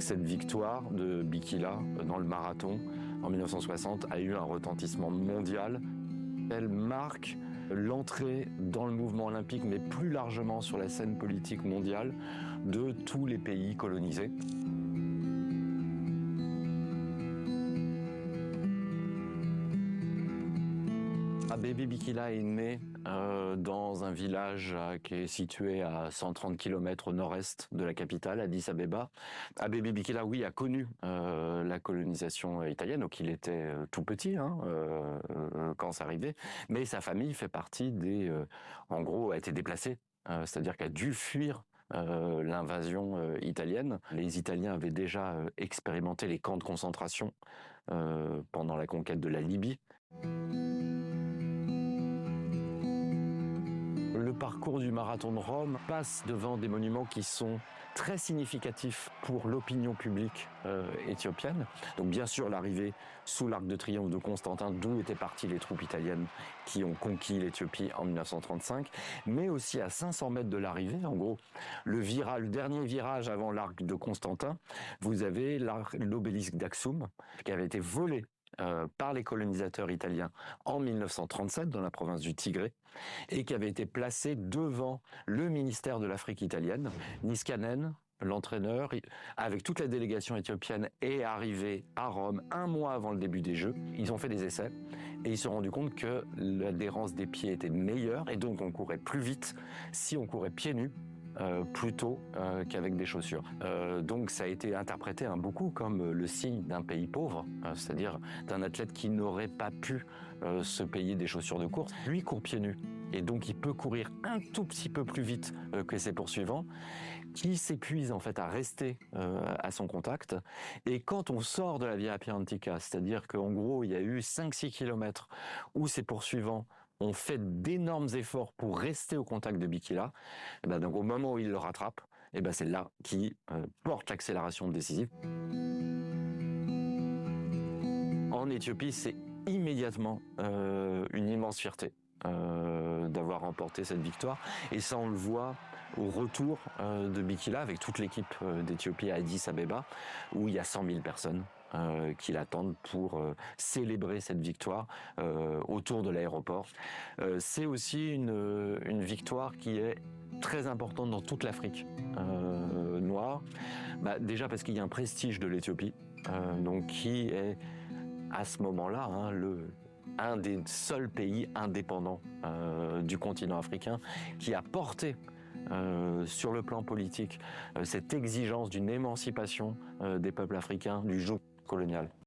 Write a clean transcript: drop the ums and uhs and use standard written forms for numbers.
cette victoire de Bikila dans le marathon en 1960 a eu un retentissement mondial. Elle marque l'entrée dans le mouvement olympique, mais plus largement sur la scène politique mondiale, de tous les pays colonisés. Abebe Bikila est né dans un village qui est situé à 130 km au nord-est de la capitale, Addis Abeba. Abebe Bikila, oui, a connu la colonisation italienne, donc il était tout petit quand c'est arrivé, mais sa famille fait partie en gros, a été déplacée, c'est-à-dire qu'a dû fuir l'invasion italienne. Les Italiens avaient déjà expérimenté les camps de concentration pendant la conquête de la Libye. Le parcours du marathon de Rome passe devant des monuments qui sont très significatifs pour l'opinion publique éthiopienne. Donc bien sûr l'arrivée sous l'Arc de Triomphe de Constantin, d'où étaient parties les troupes italiennes qui ont conquis l'Éthiopie en 1935, mais aussi à 500 mètres de l'arrivée, en gros, le dernier virage avant l'Arc de Constantin, vous avez l'obélisque d'Axum qui avait été volé par les colonisateurs italiens en 1937 dans la province du Tigré et qui avait été placé devant le ministère de l'Afrique italienne. Niskanen, l'entraîneur, avec toute la délégation éthiopienne, est arrivé à Rome un mois avant le début des Jeux. Ils ont fait des essais et ils se sont rendus compte que l'adhérence des pieds était meilleure et donc on courait plus vite si on courait pieds nus plutôt qu'avec des chaussures. Donc ça a été interprété beaucoup comme le signe d'un pays pauvre, c'est-à-dire d'un athlète qui n'aurait pas pu se payer des chaussures de course. Lui court pieds nus et donc il peut courir un tout petit peu plus vite que ses poursuivants, qui s'épuisent en fait à rester à son contact. Et quand on sort de la Via Appia Antica, c'est-à-dire qu'en gros il y a eu 5-6 km où ses poursuivants ont fait d'énormes efforts pour rester au contact de Bikila, et ben donc au moment où il le rattrape, et ben c'est là qu'il porte l'accélération décisive. En Éthiopie, c'est immédiatement une immense fierté d'avoir remporté cette victoire. Et ça, on le voit au retour de Bikila avec toute l'équipe d'Éthiopie à Addis Abeba, où il y a 100 000 personnes qui l'attendent pour célébrer cette victoire autour de l'aéroport. C'est aussi une victoire qui est très importante dans toute l'Afrique noire. Déjà parce qu'il y a un prestige de l'Éthiopie, donc qui est à ce moment-là un des seuls pays indépendants du continent africain qui a porté sur le plan politique cette exigence d'une émancipation des peuples africains du joug colonial.